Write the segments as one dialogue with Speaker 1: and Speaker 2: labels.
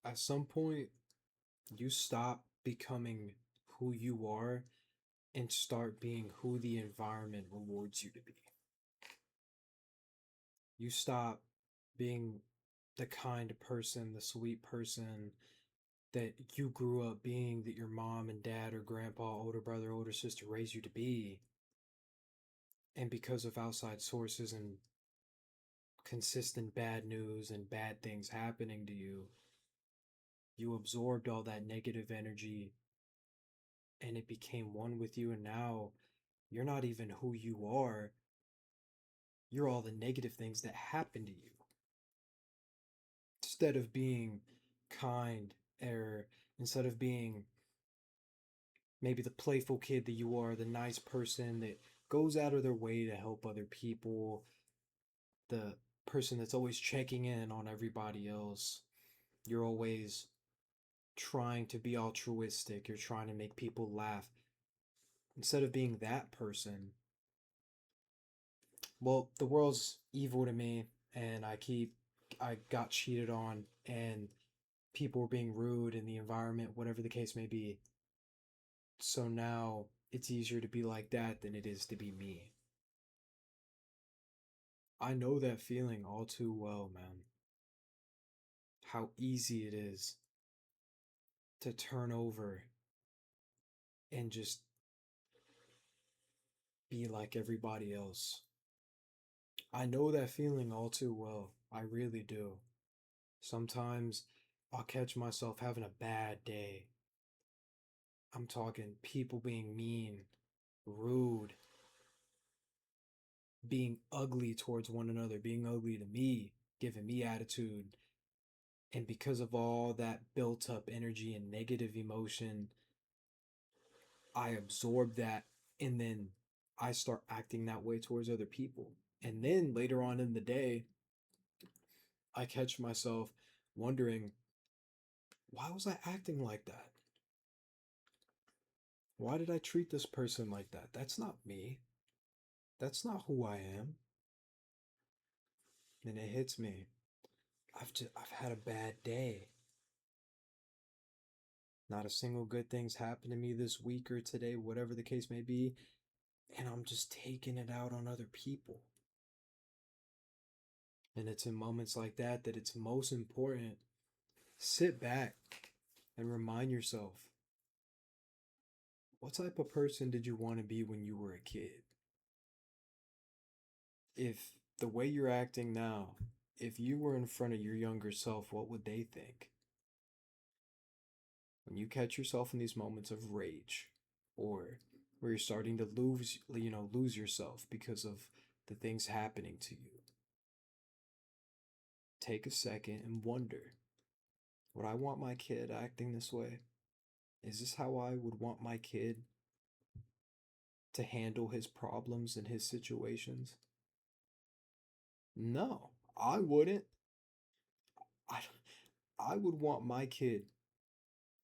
Speaker 1: At some point, you stop becoming who you are and start being who the environment rewards you to be. You stop being the kind person, the sweet person that you grew up being, that your mom and dad or grandpa, older brother, older sister raised you to be. And because of outside sources and consistent bad news and bad things happening to you, you absorbed all that negative energy and it became one with you. And now you're not even who you are, you're all the negative things that happen to you. Instead of being kind, or instead of being maybe the playful kid that you are, the nice person that goes out of their way to help other people, the person that's always checking in on everybody else. You're always trying to be altruistic, you're trying to make people laugh. Instead of being that person, well, the world's evil to me, and I got cheated on, and people were being rude in the environment, whatever the case may be. So now it's easier to be like that than it is to be me. I know that feeling all too well, man. How easy it is to turn over and just be like everybody else. I know that feeling all too well. I really do. Sometimes I'll catch myself having a bad day. I'm talking people being mean, rude, being ugly towards one another, being ugly to me, giving me attitude. And because of all that built up energy and negative emotion, I absorb that and then I start acting that way towards other people. And then later on in the day, I catch myself wondering, why was I acting like that? Why did I treat this person like that? That's not me. That's not who I am. And it hits me. I've had a bad day. Not a single good thing's happened to me this week or today, whatever the case may be, and I'm just taking it out on other people. And it's in moments like that that it's most important. Sit back and remind yourself, what type of person did you want to be when you were a kid? If the way you're acting now, if you were in front of your younger self, what would they think? When you catch yourself in these moments of rage or where you're starting to lose yourself because of the things happening to you, take a second and wonder, would I want my kid acting this way? Is this how I would want my kid to handle his problems and his situations? No, I wouldn't. I, I would want my kid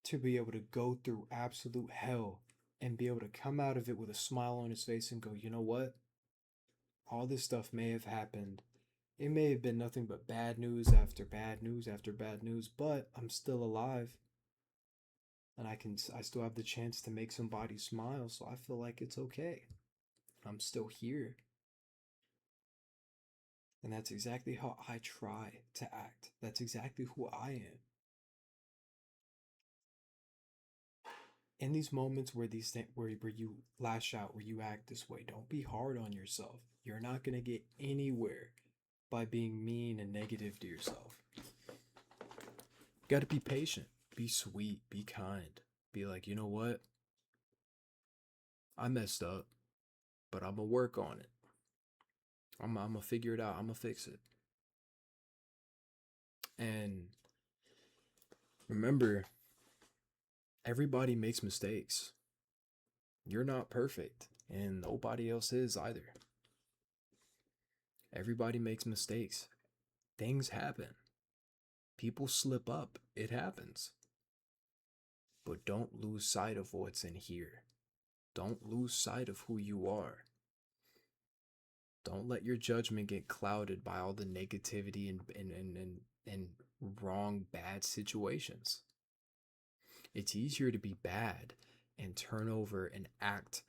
Speaker 1: to be able to go through absolute hell and be able to come out of it with a smile on his face and go, you know what? All this stuff may have happened. It may have been nothing but bad news after bad news after bad news, but I'm still alive and I still have the chance to make somebody smile, so I feel like it's okay. I'm still here. And that's exactly how I try to act. That's exactly who I am. In these moments where these things where you lash out, where you act this way, don't be hard on yourself. You're not gonna get anywhere by being mean and negative to yourself. You gotta be patient, be sweet, be kind. Be like, you know what? I messed up, but I'm gonna work on it. I'm gonna figure it out. I'm gonna fix it. And remember, everybody makes mistakes. You're not perfect, and nobody else is either. Everybody makes mistakes. Things happen. People slip up. It happens. But don't lose sight of what's in here. Don't lose sight of who you are. Don't let your judgment get clouded by all the negativity and
Speaker 2: wrong, bad situations. It's easier to be bad and turn over and act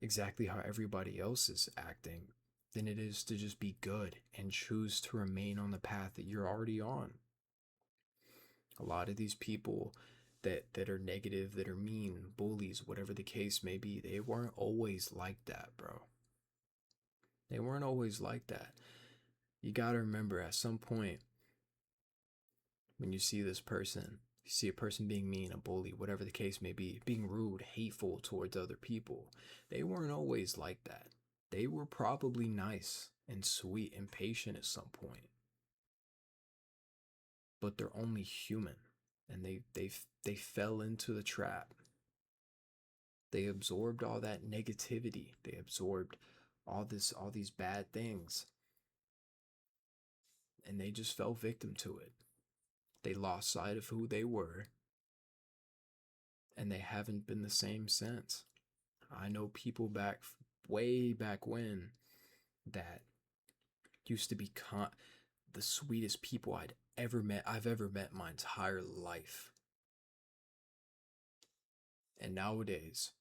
Speaker 2: exactly how everybody else is acting than it is to just be good and choose to remain on the path that you're already on. A lot of these people that are negative, that are mean, bullies, whatever the case may be, they weren't always like that, bro. They weren't always like that. You got to remember at some point when you see this person, you see a person being mean, a bully, whatever the case may be, being rude, hateful towards other people, they weren't always like that. They were probably nice and sweet and patient at some point, but they're only human, and they fell into the trap. They absorbed all that negativity. They absorbed all these bad things, and they just fell victim to it. They lost sight of who they were, and they haven't been the same since. I know people way back when that used to be the sweetest people I've ever met in my entire life. And nowadays,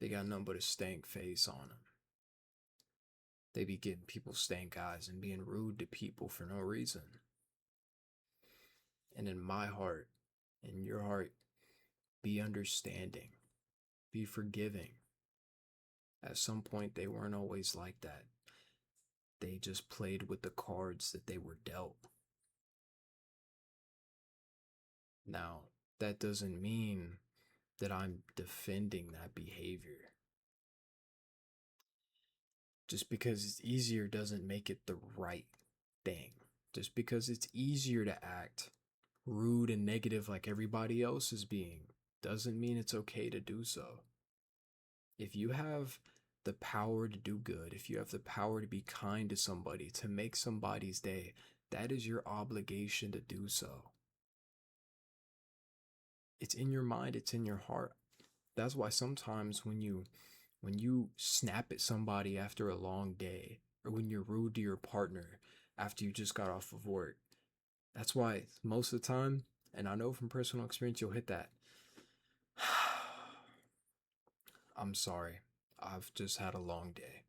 Speaker 2: they got nothing but a stank face on them. They be getting people stank eyes and being rude to people for no reason. And in my heart, in your heart, be understanding, be forgiving. At some point, they weren't always like that. They just played with the cards that they were dealt. Now, that doesn't mean that I'm defending that behavior. Just because it's easier doesn't make it the right thing. Just because it's easier to act rude and negative like everybody else is being doesn't mean it's okay to do so. If you have the power to do good, if you have the power to be kind to somebody, to make somebody's day, that is your obligation to do so. It's in your mind, it's in your heart. That's why sometimes when you snap at somebody after a long day, or when you're rude to your partner after you just got off of work, that's why most of the time, and I know from personal experience, you'll hit that. I'm sorry. I've just had a long day.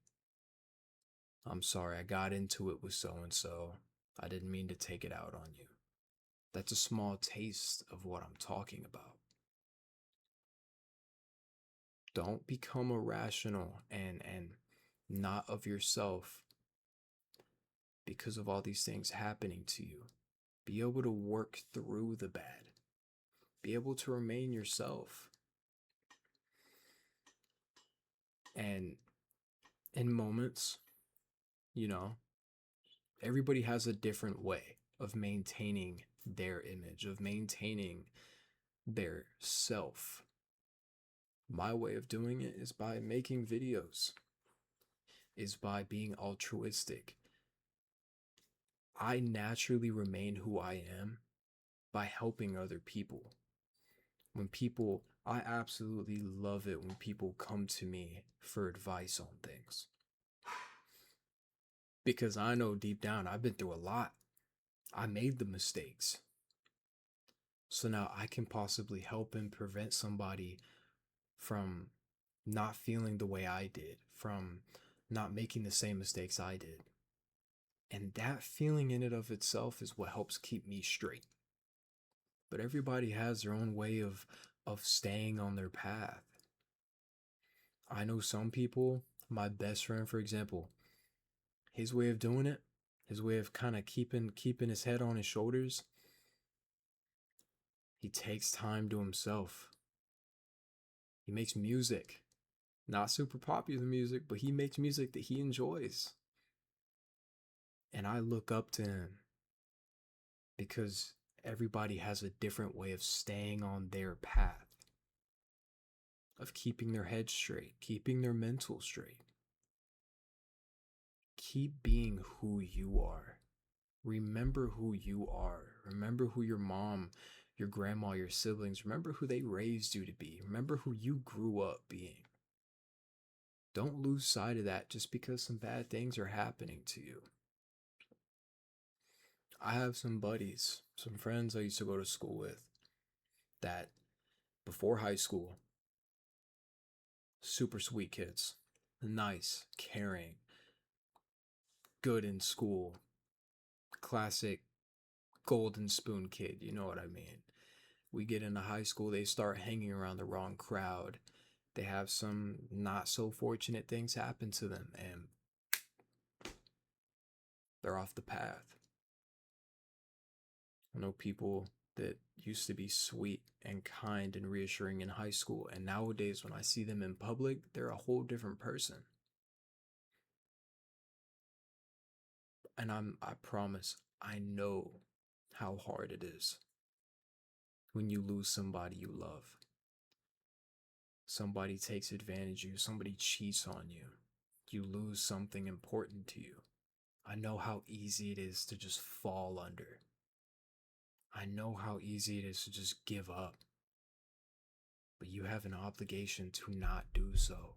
Speaker 2: I'm sorry. I got into it with so and so. I didn't mean to take it out on you. That's a small taste of what I'm talking about. Don't become irrational and not of yourself because of all these things happening to you. Be able to work through the bad. Be able to remain yourself. And in moments, you know, everybody has a different way of maintaining their image, of maintaining their self. My way of doing it is by making videos, is by being altruistic. I naturally remain who I am by helping other people. I absolutely love it when people come to me for advice on things. Because I know deep down I've been through a lot. I made the mistakes. So now I can possibly help and prevent somebody from not feeling the way I did, from not making the same mistakes I did. And that feeling in and of itself is what helps keep me straight. But everybody has their own way of staying on their path. I know some people, my best friend, for example, his way of doing it, his way of kind of keeping his head on his shoulders, he takes time to himself. He makes music. Not super popular music, but he makes music that he enjoys. And I look up to him because everybody has a different way of staying on their path, of keeping their head straight, keeping their mental straight. Keep being who you are. Remember who you are. Remember who your mom, your grandma, your siblings, remember who they raised you to be. Remember who you grew up being. Don't lose sight of that just because some bad things are happening to you. I have some buddies, some friends I used to go to school with that before high school, super sweet kids, nice, caring, good in school, classic golden spoon kid, you know what I mean? We get into high school, they start hanging around the wrong crowd. They have some not so fortunate things happen to them, and they're off the path. I know people that used to be sweet and kind and reassuring in high school, and nowadays when I see them in public, they're a whole different person. And I promise, I know how hard it is when you lose somebody you love. Somebody takes advantage of you, somebody cheats on you. You lose something important to you. I know how easy it is to just fall under. I know how easy it is to just give up. But you have an obligation to not do so.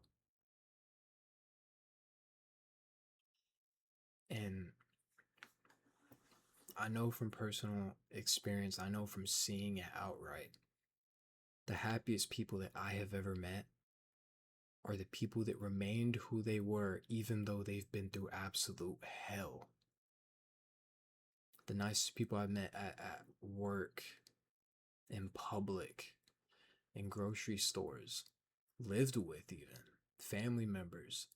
Speaker 2: And I know from personal experience, I know from seeing it outright, the happiest people that I have ever met are the people that remained who they were even though they've been through absolute hell. The nicest people I met at work, in public, in grocery stores, lived with even, family members.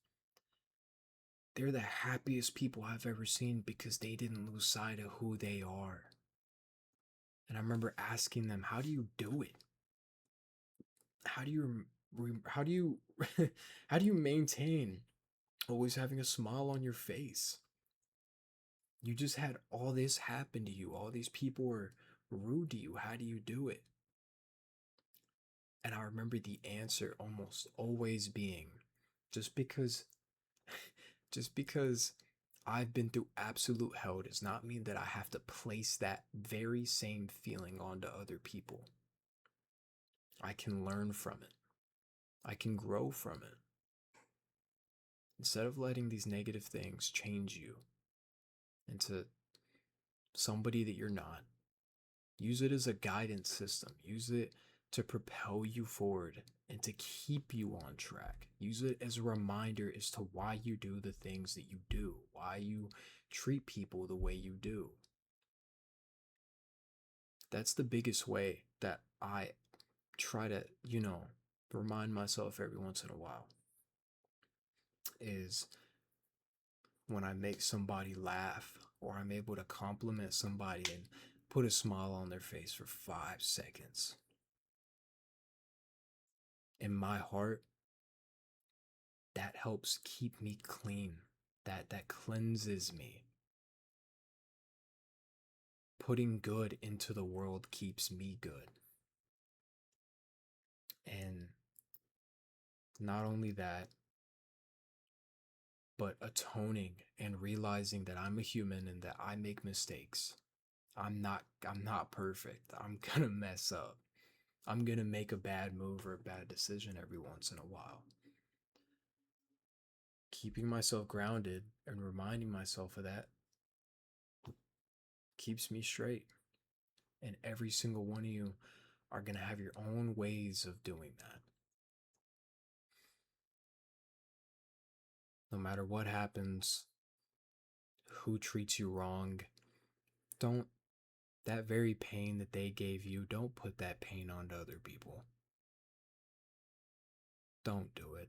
Speaker 2: They're the happiest people I've ever seen because they didn't lose sight of who they are. And I remember asking them, "How do you do it? How do you how do you how do you maintain always having a smile on your face? You just had all this happen to you. All these people were rude to you. How do you do it?" And I remember the answer almost always being, just because just because I've been through absolute hell does not mean that I have to place that very same feeling onto other people. I can learn from it. I can grow from it. Instead of letting these negative things change you into somebody that you're not, use it as a guidance system. Use it to propel you forward and to keep you on track. Use it as a reminder as to why you do the things that you do, why you treat people the way you do. That's the biggest way that I try to, remind myself every once in a while is when I make somebody laugh or I'm able to compliment somebody and put a smile on their face for 5 seconds. In my heart, that helps keep me clean. That cleanses me. Putting good into the world keeps me good. And not only that, but atoning and realizing that I'm a human and that I make mistakes. I'm not perfect. I'm gonna mess up. I'm gonna make a bad move or a bad decision every once in a while. Keeping myself grounded and reminding myself of that keeps me straight. And every single one of you are going to have your own ways of doing that. No matter what happens, who treats you wrong, don't, that very pain that they gave you, don't put that pain onto other people. Don't do it.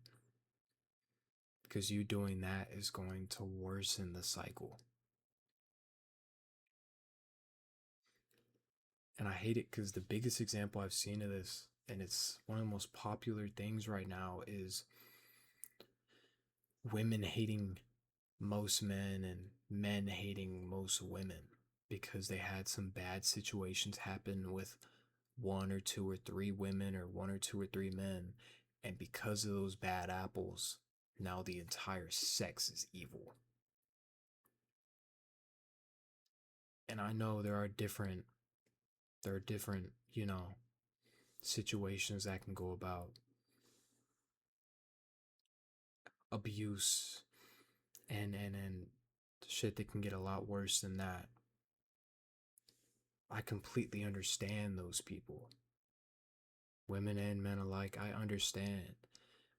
Speaker 2: Because you doing that is going to worsen the cycle. And I hate it because the biggest example I've seen of this, and it's one of the most popular things right now, is women hating most men and men hating most women because they had some bad situations happen with one or two or three women or one or two or three men. And because of those bad apples, now the entire sex is evil. And I know there are different, situations that can go about abuse and shit that can get a lot worse than that. I completely understand those people. Women and men alike, I understand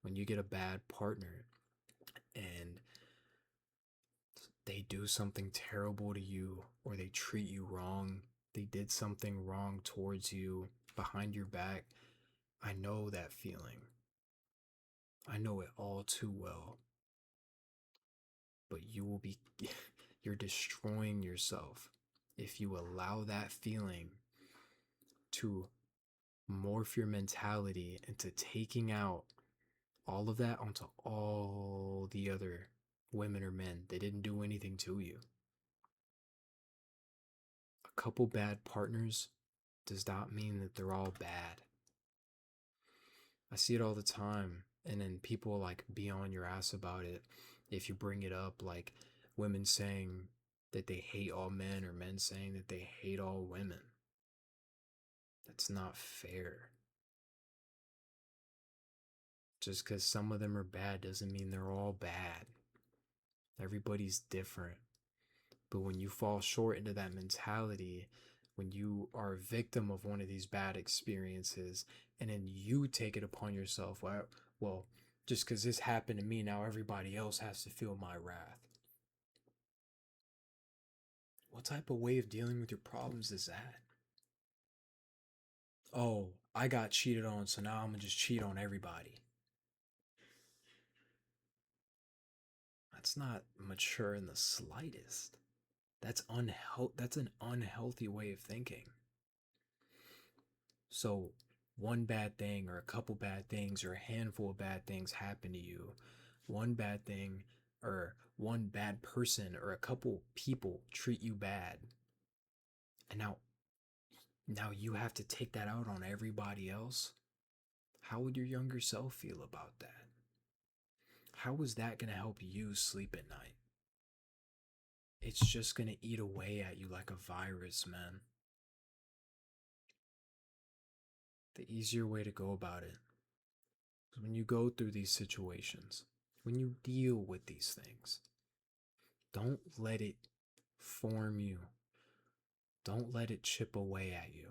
Speaker 2: when you get a bad partner and they do something terrible to you or they treat you wrong, they did something wrong towards you behind your back. I know that feeling. I know it all too well. But you will be, you're destroying yourself if you allow that feeling to morph your mentality into taking out all of that onto all the other women or men. They didn't do anything to you. A couple bad partners does not mean that they're all bad. I see it all the time. And then people like be on your ass about it if you bring it up, like women saying that they hate all men or men saying that they hate all women. That's not fair. Just because some of them are bad doesn't mean they're all bad. Everybody's different. But when you fall short into that mentality, when you are a victim of one of these bad experiences, and then you take it upon yourself, well, just because this happened to me, now everybody else has to feel my wrath. What type of way of dealing with your problems is that? Oh, I got cheated on, so now I'm gonna just cheat on everybody. That's not mature in the slightest. That's an unhealthy way of thinking. So one bad thing or a couple bad things or a handful of bad things happen to you. One bad thing or one bad person or a couple people treat you bad. And now you have to take that out on everybody else. How would your younger self feel about that? How is that going to help you sleep at night? It's just going to eat away at you like a virus, man. The easier way to go about it is when you go through these situations, when you deal with these things, don't let it form you. Don't let it chip away at you.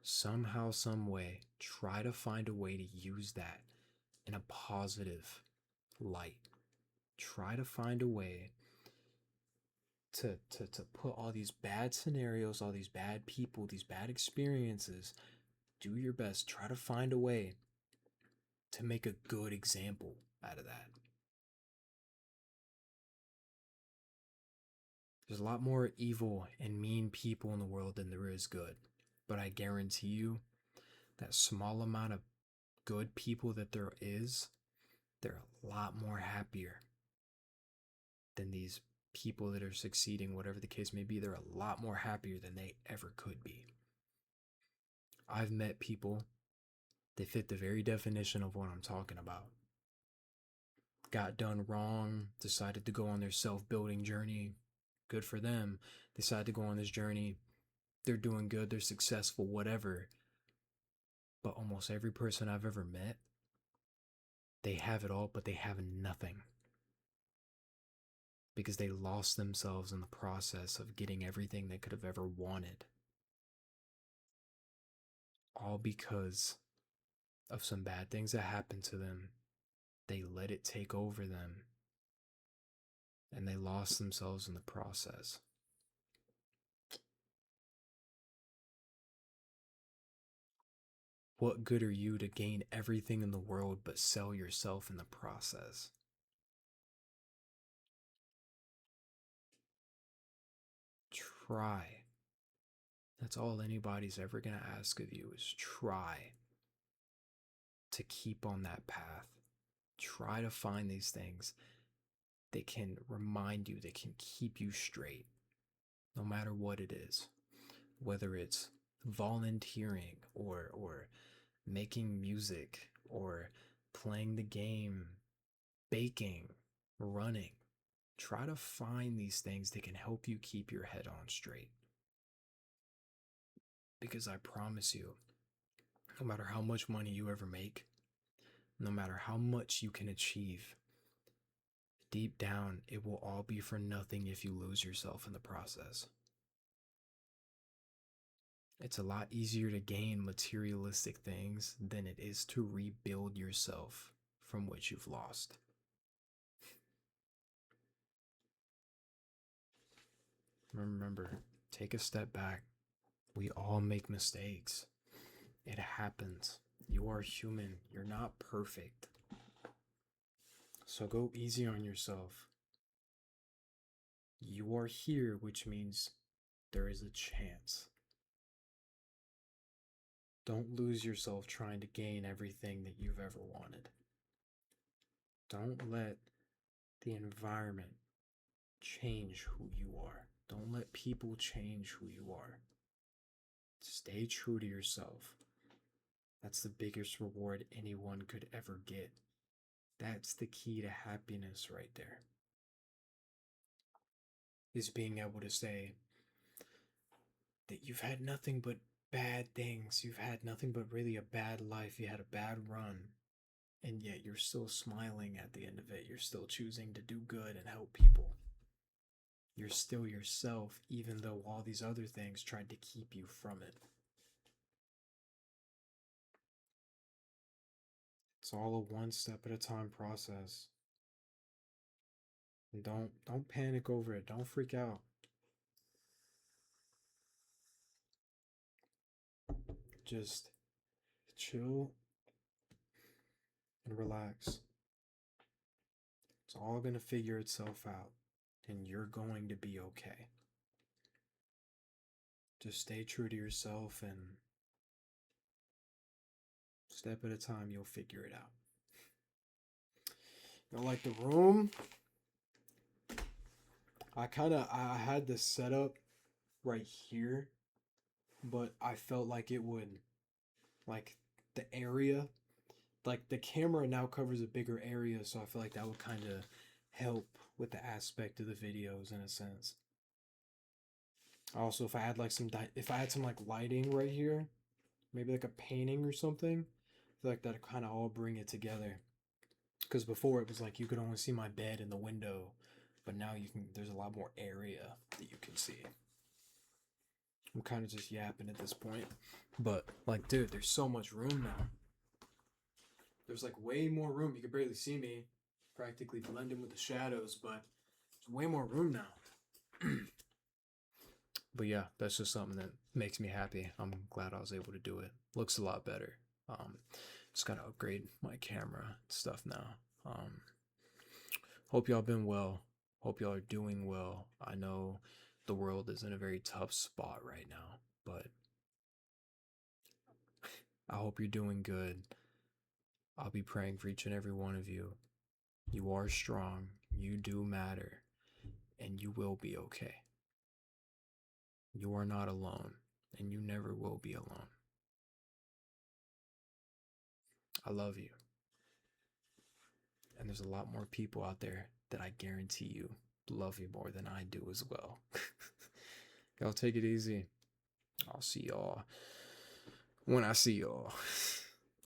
Speaker 2: Somehow, some way, try to find a way to use that in a positive light. Try to find a way to put all these bad scenarios, all these bad people, these bad experiences, do your best. Try to find a way to make a good example out of that. There's a lot more evil and mean people in the world than there is good. But I guarantee you, that small amount of good people that there is, they're a lot more happier than these people that are succeeding, whatever the case may be. They're a lot more happier than they ever could be. I've met people that fit the very definition of what I'm talking about. Got done wrong, decided to go on their self building journey. Good for them. Decided to go on this journey. They're doing good, they're successful, whatever. But almost every person I've ever met, they have it all, but they have nothing. Because they lost themselves in the process of getting everything they could have ever wanted. All because of some bad things that happened to them. They let it take over them. And they lost themselves in the process. What good are you to gain everything in the world but sell yourself in the process? Try. That's all anybody's ever going to ask of you is try to keep on that path. Try to find these things that can remind you, that can keep you straight, no matter what it is. Whether it's volunteering or making music or playing the game, baking, running. Try to find these things that can help you keep your head on straight. Because I promise you, no matter how much money you ever make, no matter how much you can achieve, deep down, it will all be for nothing if you lose yourself in the process. It's a lot easier to gain materialistic things than it is to rebuild yourself from what you've lost. Remember, take a step back. We all make mistakes. It happens. You are human. You're not perfect. So go easy on yourself. You are here, which means there is a chance. Don't lose yourself trying to gain everything that you've ever wanted. Don't let the environment change who you are. Don't let people change who you are. Stay true to yourself. That's the biggest reward anyone could ever get. That's the key to happiness right there. Is being able to say that you've had nothing but bad things. You've had nothing but really a bad life. You had a bad run. And yet you're still smiling at the end of it. You're still choosing to do good and help people. You're still yourself, even though all these other things tried to keep you from it. It's all a one step at a time process. And don't panic over it. Don't freak out. Just chill and relax. It's all going to figure itself out, and you're going to be okay. Just stay true to yourself, and step at a time, you'll figure it out. You know, like the room, I had this set up right here, but I felt like it would, like the area, like the camera now covers a bigger area, so I feel like that would kind of help with the aspect of the videos in a sense. Also, if I had like if I had some like lighting right here, maybe like a painting or something, I feel like that'd kind of all bring it together. Because before it was like you could only see my bed and the window, but now you can. There's a lot more area that you can see. I'm kind of just yapping at this point, but like, dude, there's so much room now. There's like way more room. You can barely see me, practically blend in with the shadows, but there's way more room now. But yeah, that's just something that makes me happy. I'm glad I was able to do it. Looks a lot better. Just gotta upgrade my camera and stuff now. Hope y'all been well. Hope y'all are doing well. I know the world is in a very tough spot right now, but I hope you're doing good. I'll be praying for each and every one of you. You are strong. You do matter. And you will be okay. You are not alone. And you never will be alone. I love you. And there's a lot more people out there that I guarantee you love you more than I do as well. Y'all take it easy. I'll see y'all when I see y'all.